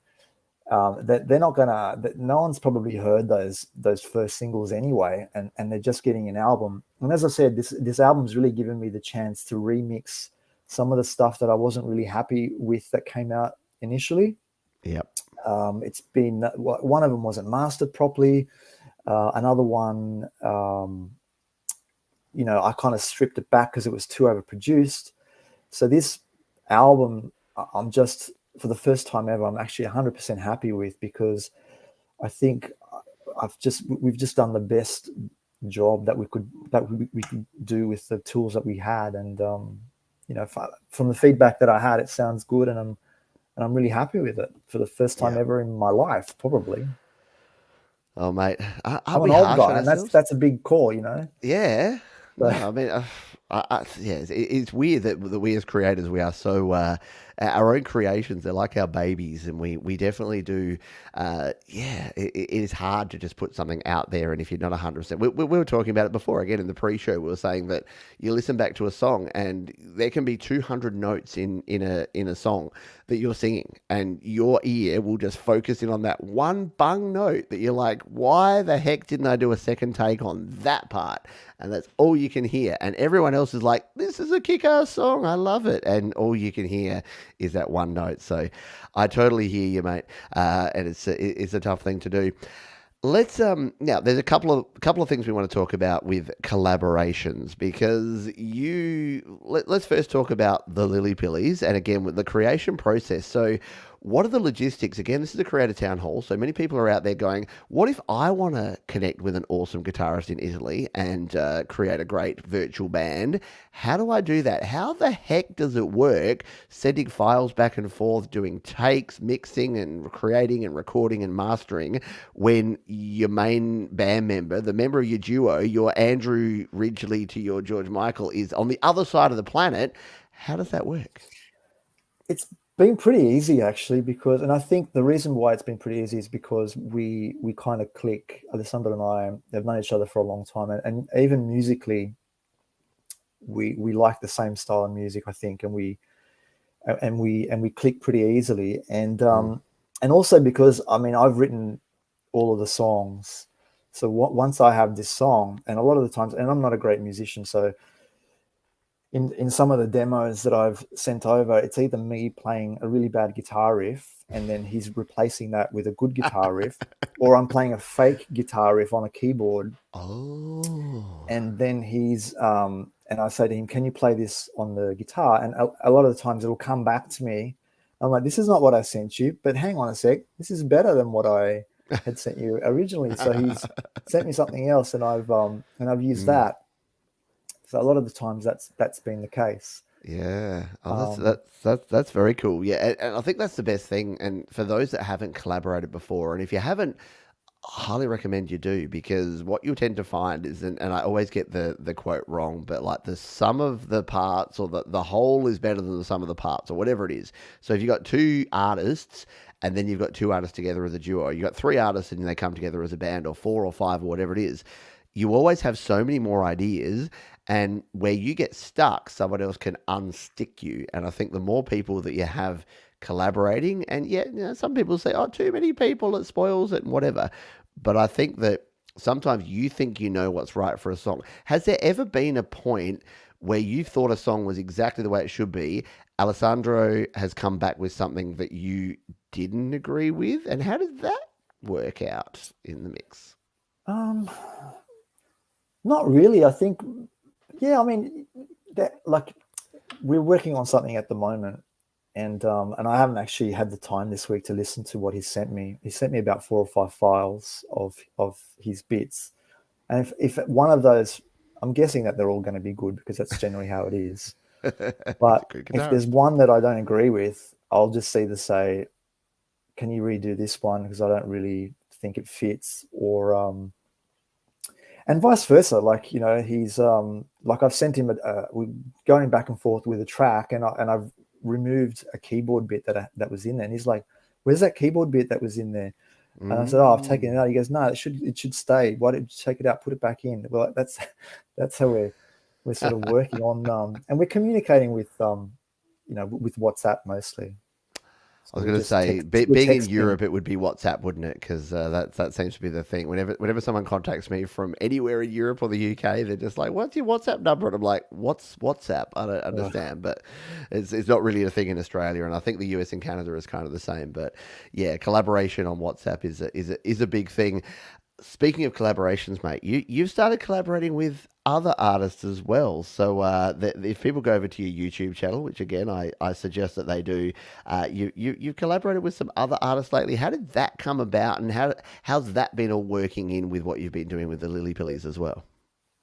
that they're not gonna, that no one's probably heard those first singles anyway, and they're just getting an album. And as I said, this album's really given me the chance to remix some of the stuff that I wasn't really happy with that came out initially. Yep. It's been, one of them wasn't mastered properly. Another one, I kind of stripped it back because it was too overproduced. So this album, I'm just, for the first time ever, I'm actually 100% happy with, because I think we've just done the best job that we could do with the tools that we had. And from the feedback that I had, it sounds good, and I'm really happy with it for the first time Yeah. ever in my life, probably. Oh, mate, I'm aren't an we old harsh on guy, and that's ourselves? that's a big call. Yeah. So, No, I mean, yeah, it's weird that we as creators, we are so, our own creations, they're like our babies, and we definitely do, yeah, it is hard to just put something out there, and if you're not 100%, we were talking about it before, again, in the pre-show, we were saying that you listen back to a song, and there can be 200 notes in a song that you're singing, and your ear will just focus in on that one bung note that you're like, why the heck didn't I do a second take on that part? And that's all you can hear. And everyone else is like, this is a kick-ass song, I love it. And all you can hear is that one note. So I totally hear you, mate. And it's a tough thing to do. Let's now. There's a couple of things we want to talk about with collaborations, because let's first talk about the Lillypillies, and again with the creation process. So, what are the logistics? Again, this is a creator town hall, so many people are out there going, "What if I want to connect with an awesome guitarist in Italy and create a great virtual band? How do I do that? How the heck does it work? Sending files back and forth, doing takes, mixing, and creating and recording and mastering." When your main band member, the member of your duo, your Andrew Ridgely to your George Michael, is on the other side of the planet. How does that work? it's been pretty easy actually, because, and I think the reason why it's been pretty easy is because we kind of click. Alessandro and I have known each other for a long time, and even musically, we like the same style of music, I think, and we click pretty easily. Mm. And also because, I mean, I've written all of the songs, so once I have this song, and a lot of the times, and I'm not a great musician, so in some of the demos that I've sent over, it's either me playing a really bad guitar riff and then he's replacing that with a good guitar riff, or I'm playing a fake guitar riff on a keyboard, Oh. and then and I say to him, "Can you play this on the guitar?" And a lot of the times it'll come back to me. I'm like, "This is not what I sent you, but hang on a sec, this is better than what I had sent you originally." So he's sent me something else, and I've used Mm. that. So a lot of the times that's been the case. Yeah. Oh, that's Um, that's that's that's very cool. Yeah, and I think that's the best thing. And for those that haven't collaborated before, and if you haven't, I highly recommend you do, because what you tend to find is, and I always get the quote wrong, but like the sum of the parts, or the whole is better than the sum of the parts, or whatever it is. So if you've got two artists, and then you've got two artists together as a duo, you've got three artists and they come together as a band, or four or five or whatever it is, you always have so many more ideas, and where you get stuck, someone else can unstick you. And I think the more people that you have collaborating, and yet, some people say, oh, too many people, it spoils it and whatever. But I think that sometimes you think you know what's right for a song. Has there ever been a point where you thought a song was exactly the way it should be? Alessandro has come back with something that you didn't agree with, and how did that work out in the mix? um, Not really. I think, yeah. I mean, that, like, we're working on something at the moment, and I haven't actually had the time this week to listen to what he sent me. He sent me about 4 or 5 files of his bits, and if one of those, I'm guessing that they're all going to be good because that's generally how it is. He's a But good if there's guitarist. one that I don't agree with, I'll just either say, "Can you redo this one because I don't really think it fits," or and vice versa. Like, he's like, I've sent him we going back and forth with a track, and I've removed a keyboard bit that was in there, and he's like, "Where's that keyboard bit that was in there?" And I said, "Oh, I've taken it Mm. out." He goes, "No, it should stay. Why did you take it out? Put it back in." Well, that's how we're sort of working on, and we're communicating with WhatsApp mostly. I So was we going to just say, text, we're being in texting. Europe, it would be WhatsApp, wouldn't it? Because that seems to be the thing. Whenever someone contacts me from anywhere in Europe or the UK, they're just like, "What's your WhatsApp number?" And I'm like, "What's WhatsApp?" I don't Ugh. understand, but it's not really a thing in Australia, and I think the US and Canada is kind of the same. But yeah, collaboration on WhatsApp is a big thing. Speaking of collaborations, mate, you've started collaborating with other artists as well. So if people go over to your YouTube channel, which again I suggest that they do, you've collaborated with some other artists lately. How did that come about, and how's that been all working in with what you've been doing with the Lillypillies as well?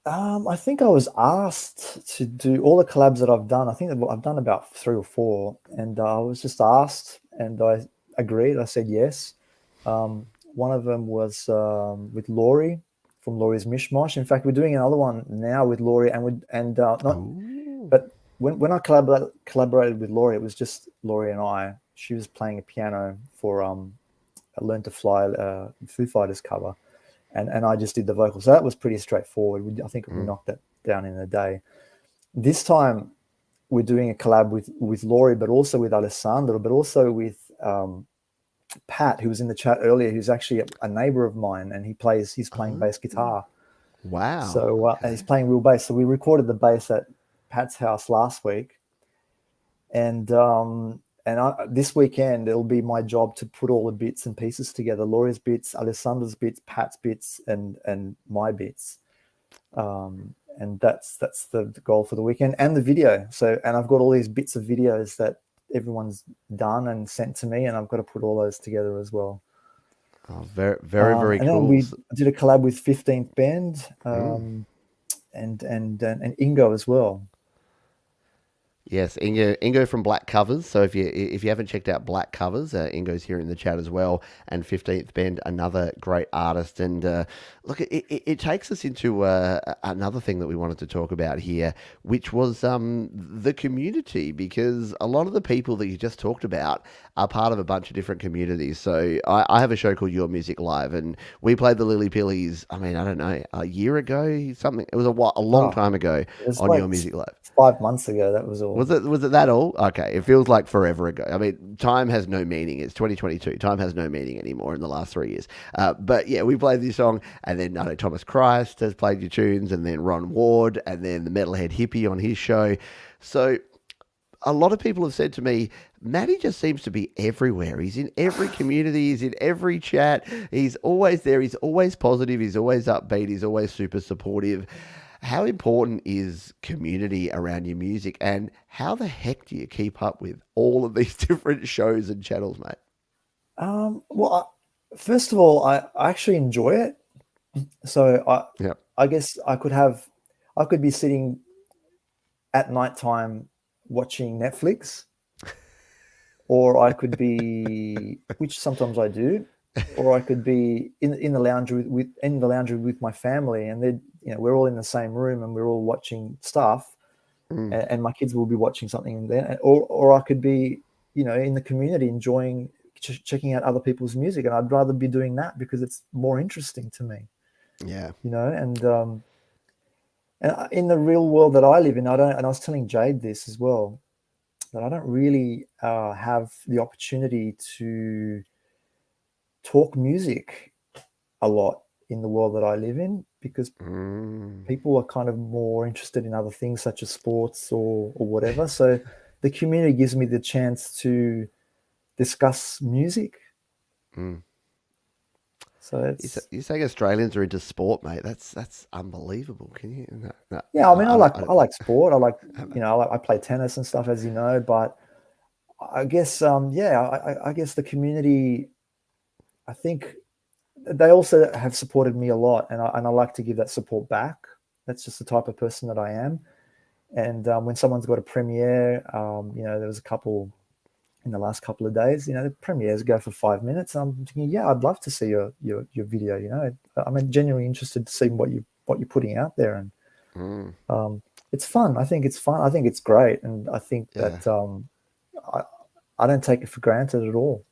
I think I was asked to do all the collabs that I've done. I think that I've done about three or four, and I was just asked, and I agreed. I said yes. One of them was with Laurie from Laurie's Mishmash. In fact, we're doing another one now with Laurie, and not. Oh, But when I collaborated with Laurie, it was just Laurie and I. She was playing a piano for a Learn to Fly Foo Fighters cover, and I just did the vocals. So that was pretty straightforward. I think we mm. knocked that down in a day. This time we're doing a collab with Laurie, but also with Alessandro, but also with Pat, who was in the chat earlier, who's actually a neighbor of mine, and he's playing Oh, bass guitar. wow. So and Okay. he's playing real bass. So we recorded the bass at Pat's house last week, and this weekend it'll be my job to put all the bits and pieces together: Laurie's bits, Alessandro's bits, Pat's bits, and my bits. And that's the goal for the weekend, and the video. So, and I've got all these bits of videos that everyone's done and sent to me, and I've got to put all those together as well. Oh, very, very, very And then cool. we did a collab with 15th Bend, Mm. and Ingo as well. Yes, Ingo from Black Covers. So if you haven't checked out Black Covers, Ingo's here in the chat as well. And 15th Bend, another great artist. And look, it takes us into another thing that we wanted to talk about here, which was the community, because a lot of the people that you just talked about are part of a bunch of different communities. So I have a show called Your Music Live, and we played the Lillypillies. I mean, I don't know, a year ago, something. It was a long Oh, time ago it was on like Your Music Live. 5 months ago. That was all. Was it that all? Okay, it feels like forever ago. I mean, time has no meaning. It's 2022. Time has no meaning anymore in the last 3 years. But yeah, we played this song, and then I know Thomas Christ has played your tunes, and then Ron Ward, and then the Metalhead Hippie on his show. So a lot of people have said to me, Matty just seems to be everywhere. He's in every community, he's in every chat, he's always there, he's always positive, he's always upbeat, he's always super supportive. How important is community around your music, and how the heck do you keep up with all of these different shows and channels, mate? Well, first of all, I actually enjoy it. So Yeah. I guess I could be sitting at nighttime watching Netflix, or I could be, which sometimes I do, or I could be in the lounge with my family, and then we're all in the same room and we're all watching stuff, Mm, and my kids will be watching something there, or I could be in the community enjoying checking out other people's music, and I'd rather be doing that because it's more interesting to me, yeah. and in the real world that I live in, I don't. And I was telling Jade this as well, that I don't really have the opportunity to talk music a lot in the world that I live in, because Mm, people are kind of more interested in other things such as sports or whatever. So the community gives me the chance to discuss music. mm. So You it's you're saying Australians are into sport, mate? That's unbelievable. Can you? No, no, yeah. I mean, I I like sport. I like don't. I play tennis and stuff, as you know. But I guess yeah. I guess the community. I think they also have supported me a lot, and I like to give that support back. That's just the type of person that I am. And when someone's got a premiere, there was a couple in the last couple of days. The premieres go for 5 minutes. I'm thinking, yeah, I'd love to see your video. I'm genuinely interested to see what you're putting out there, and it's fun. I think it's fun. I think it's great, and I think that I don't take it for granted at all.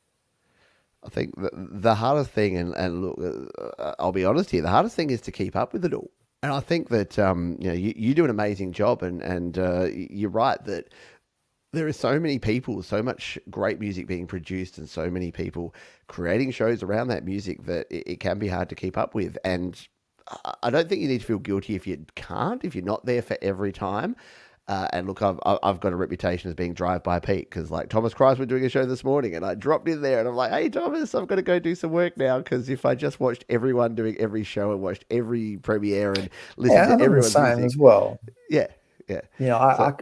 I think the hardest thing, and look, I'll be honest here, the hardest thing is to keep up with it all. And I think that you do an amazing job, and you're right that there are so many people, so much great music being produced, and so many people creating shows around that music that it can be hard to keep up with. And I don't think you need to feel guilty if you can't, if you're not there for every time. And look, I've got a reputation as being drive-by Pete, because like Thomas Christ were doing a show this morning, and I dropped in there and I'm like, hey Thomas, I've got to go do some work now, because if I just watched everyone doing every show and watched every premiere and listened to I'm the everyone's same music, as well. yeah, yeah. I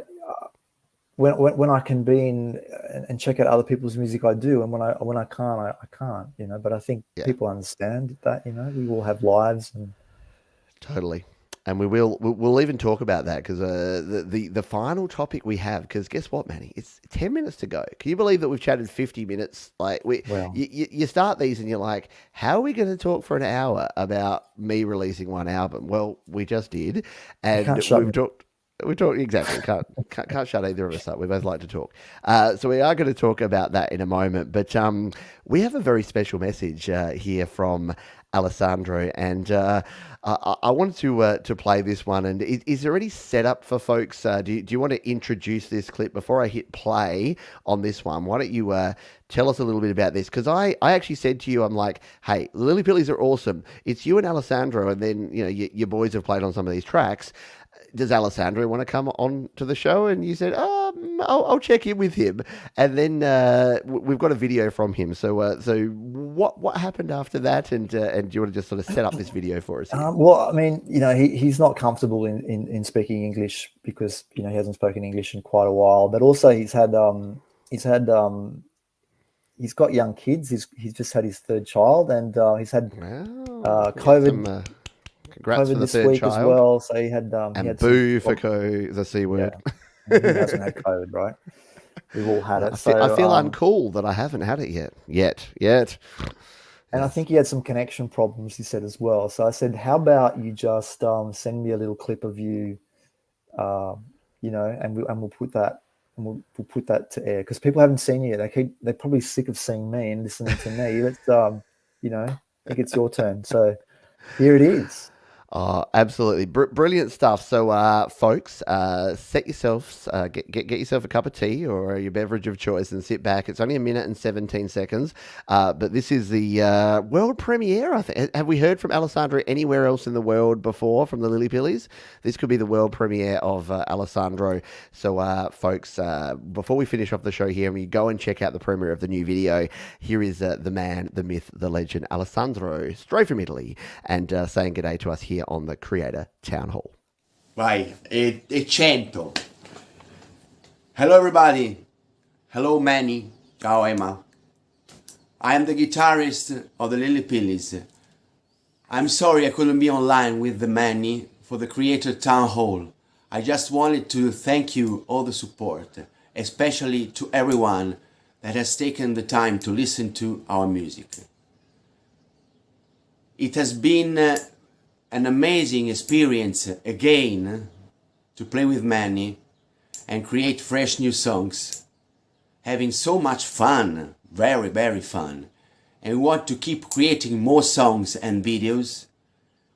when I can be in and check out other people's music, I do, and when I can't, I can't. But I think people understand that. We all have lives, and totally. And we'll even talk about that, because the final topic we have, because guess what, Manny? It's 10 minutes to go. Can you believe that we've chatted 50 minutes? Like you start these and you're like, how are we going to talk for an hour about me releasing one album? Well, we just did, and we've talked. We talk exactly. Can't shut either of us up. We both like to talk. So we are going to talk about that in a moment. But we have a very special message here from Alessandro, and I wanted to play this one. And is there any setup for folks? Do you want to introduce this clip before I hit play on this one? Why don't you tell us a little bit about this? Because I actually said to you, I'm like, hey, Lillypillies are awesome. It's you and Alessandro, and then your boys have played on some of these tracks. Does Alessandro want to come on to the show? And you said, I'll check in with him. And then we've got a video from him. So what happened after that? And do you want to just sort of set up this video for us here? Well, I mean, he's not comfortable in speaking English, because he hasn't spoken English in quite a while. But also he's got young kids. He's just had his third child, and he's had COVID. Congrats COVID for the this third week child. As well. So he had and boo for the C word. Yeah. He hasn't had COVID, right? We've all had it. I feel uncool that I haven't had it yet. And I think he had some connection problems, he said, as well. So I said, how about you just send me a little clip of you, and we'll put that. And we'll put that to air, because people haven't seen you. They're probably sick of seeing me and listening to me. Let's I think it's your turn. So here it is. Oh, absolutely. Brilliant stuff. So, folks, set yourselves, get yourself a cup of tea or your beverage of choice and sit back. It's only 1 minute and 17 seconds. But this is the world premiere, I think. Have we heard from Alessandro anywhere else in the world before from the Lillypillies? This could be the world premiere of Alessandro. So, folks, before we finish off the show here and we go and check out the premiere of the new video, here is the man, the myth, the legend, Alessandro, straight from Italy, and saying g'day to us here on the Creator Town Hall. Vai, e 100. Hello everybody. Hello Manny. Ciao Emma. I am the guitarist of the Lillypillies. I'm sorry I couldn't be online with the Manny for the Creator Town Hall. I just wanted to thank you all the support, especially to everyone that has taken the time to listen to our music. It has been an amazing experience again to play with Manny and create fresh new songs, having so much fun, very, very fun. And we want to keep creating more songs and videos,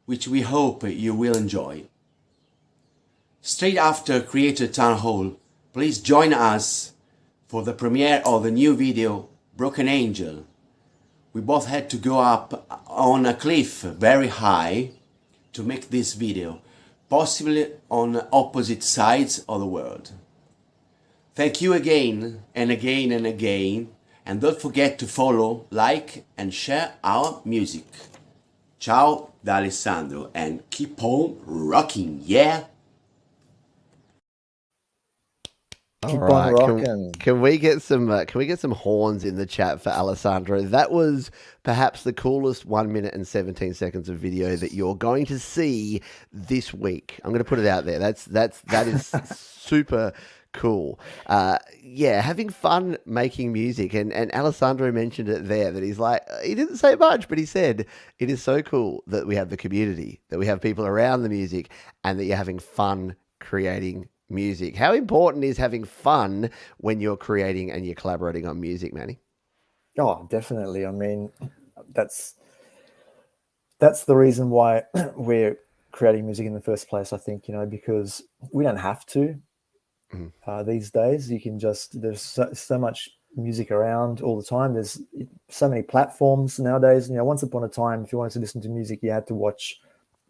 which we hope you will enjoy. Straight after Creator Town Hall, please join us for the premiere of the new video, Broken Angel. We both had to go up on a cliff very high to make this video, possibly on opposite sides of the world. Thank you again and again and again, and don't forget to follow, like and share our music. Ciao da Alessandro, and keep on rocking, yeah? All Keep on right. rocking. Can we get some horns in the chat for Alessandro? That was perhaps the coolest 1 minute and 17 seconds of video that you're going to see this week. I'm going to put it out there. That is super cool. Yeah, having fun making music, and Alessandro mentioned it there that he's like he didn't say much, but he said it is so cool that we have the community, that we have people around the music, and that you're having fun creating music. How important is having fun when you're creating and you're collaborating on music, Manny? Oh, definitely. I mean, that's that's the reason why we're creating music in the first place. I think, because we don't have to. Mhm. These days, you can just there's so much music around all the time. There's so many platforms nowadays. Once upon a time, if you wanted to listen to music, you had to watch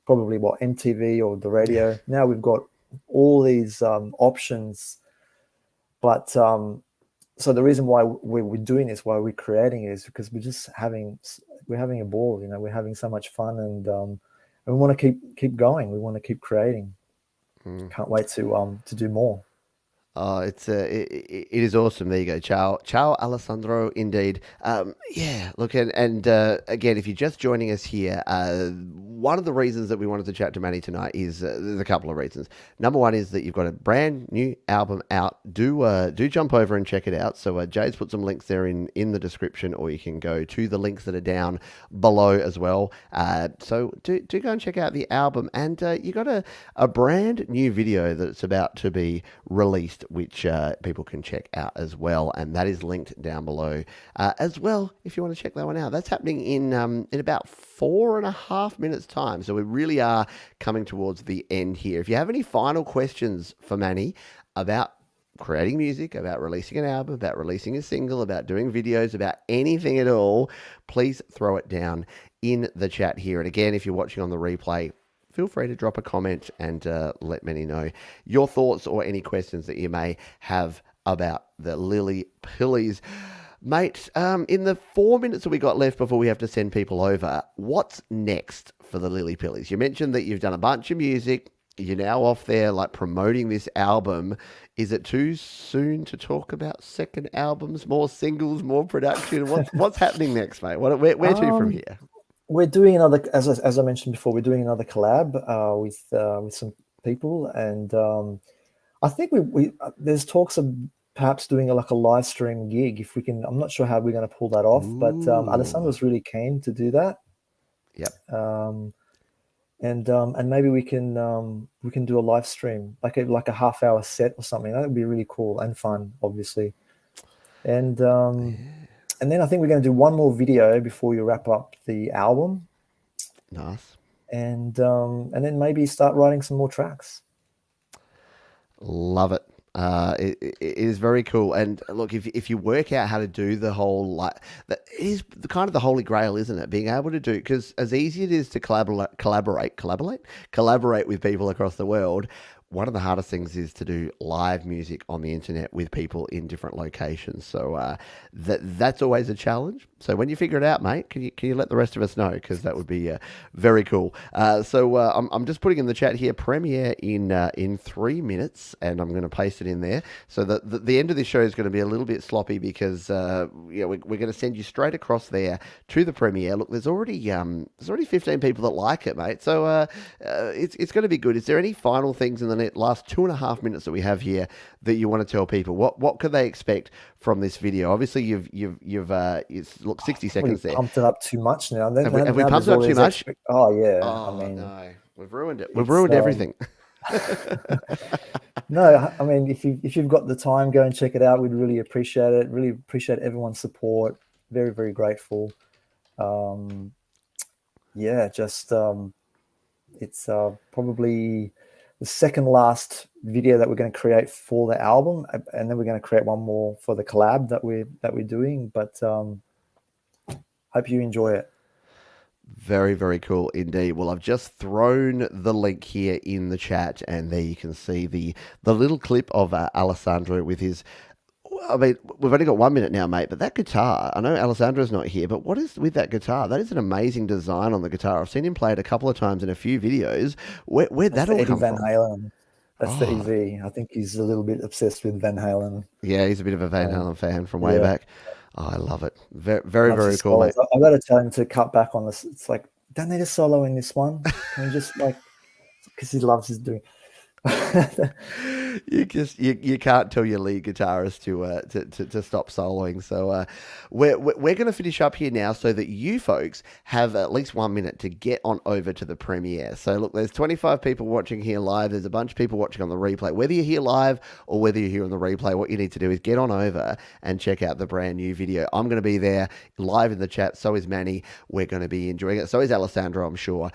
probably what MTV or the radio. Now we've got all these options, but so the reason why we're doing this, why we're creating it, is because we're having a ball. We're having so much fun, and we want to keep going. We want to keep creating. Can't wait to do more. Oh, it is awesome. There you go. Ciao, Alessandro. Indeed. Yeah. Look, and again, if you're just joining us here, one of the reasons that we wanted to chat to Manny tonight is there's a couple of reasons. Number one is that you've got a brand new album out. Do jump over and check it out. So Jay's put some links there in the description, or you can go to the links that are down below as well. So do go and check out the album, and you got a brand new video that's about to be released, which people can check out as well, and that is linked down below as well if you want to check that one out. That's happening in about 4.5 minutes time, so we really are coming towards the end here. If you have any final questions for Manny about creating music, about releasing an album, about releasing a single, about doing videos, about anything at all, please throw it down in the chat here. And again, if you're watching on the replay, feel free to drop a comment and let Manny know your thoughts or any questions that you may have about the Lillypillies. Mate, in the 4 minutes that we got left before we have to send people over, what's next for the Lillypillies? You mentioned that you've done a bunch of music. You're now off there like promoting this album. Is it too soon to talk about second albums, more singles, more production? What's happening next, mate? Where to from here? We're doing another, as I mentioned before, we're doing another collab with some people, and I think we there's talks of perhaps doing like a live stream gig if we can. I'm not sure how we're going to pull that off, but Alessandro's really keen to do that. Yep. And maybe we can do a live stream, like a half-hour set or something. That would be really cool and fun, obviously. And then I think we're going to do one more video before you wrap up the album. Nice. And then maybe start writing some more tracks. Love it. It is very cool. And look, if you work out how to do the whole, it is the kind of the holy grail, isn't it? Being able to do, because as easy it is to collaborate with people across the world, one of the hardest things is to do live music on the internet with people in different locations. So that's always a challenge. So when you figure it out, mate, can you let the rest of us know? Because that would be very cool. So I'm just putting in the chat here, premiere in 3 minutes, and I'm going to paste it in there. So the end of this show is going to be a little bit sloppy because we're going to send you straight across there to the premiere. Look, there's already 15 people that like it, mate. So it's going to be good. Is there any final things in the last 2.5 minutes that we have here that you want to tell people? What could they expect from this video? Obviously, you've look 60 seconds there. Pumped it up too much now. Have we pumped it up too much? Oh yeah. Oh, I mean, no, we've ruined it. We've ruined everything. No, I mean, if you've got the time, go and check it out. We'd really appreciate it. Really appreciate everyone's support. Very, very grateful. It's probably the second last video that we're going to create for the album, and then we're going to create one more for the collab that we're doing. But hope you enjoy it. Very, very cool indeed. Well, I've just thrown the link here in the chat, and there you can see the little clip of Alessandro with his. I mean, we've only got 1 minute now, mate, but that guitar, I know Alessandro's not here, but what is with that guitar? That is an amazing design on the guitar. I've seen him play it a couple of times in a few videos. Where'd that all Eddie come Van from? Halen. That's the Oh, EV. I think he's a little bit obsessed with Van Halen. yeah, he's a bit of a Van Halen fan from way Yeah, back. Oh, I love it. Very, very, loves very his cool, mate. solos. I got to tell him to cut back on this. It's like, don't need a solo in this one. Can we just like, because he loves his doing. You can't tell your lead guitarist to stop soloing. So we're going to finish up here now, so that you folks have at least 1 minute to get on over to the premiere. So look, there's 25 people watching here live. There's a bunch of people watching on the replay. Whether you're here live or whether you're here on the replay, what you need to do is get on over and check out the brand new video. I'm going to be there live in the chat. So is Manny. We're going to be enjoying it. So is Alessandro, I'm sure.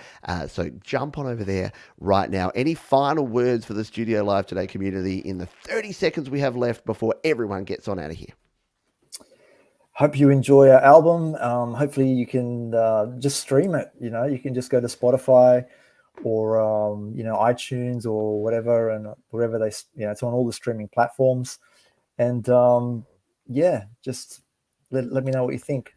So jump on over there right now. Any final words for the Studio Live Today community in the 30 seconds we have left before everyone gets on out of here? Hope you enjoy our album. Hopefully you can just stream it. You can just go to Spotify or iTunes or whatever, and wherever they, it's on all the streaming platforms. And just let me know what you think.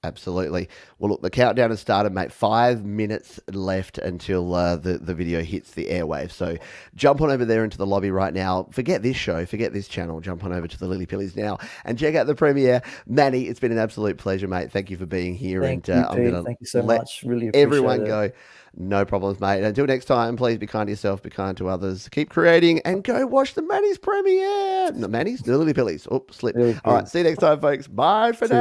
Absolutely. Well, look, the countdown has started, mate. 5 minutes left until the video hits the airwaves. So jump on over there into the lobby right now. Forget this show. Forget this channel. Jump on over to the Lillypillies now and check out the premiere. Manny, it's been an absolute pleasure, mate. Thank you for being here. Thank and you, I'm Pete. going to Thank you so let much. Really appreciate everyone it. go. No problems, mate. Until next time, please be kind to yourself, be kind to others. Keep creating and go watch the Manny's premiere. No, Manny's? The Lillypillies. Oops, slip. Lillypillies. All right, see you next time, folks. Bye for now.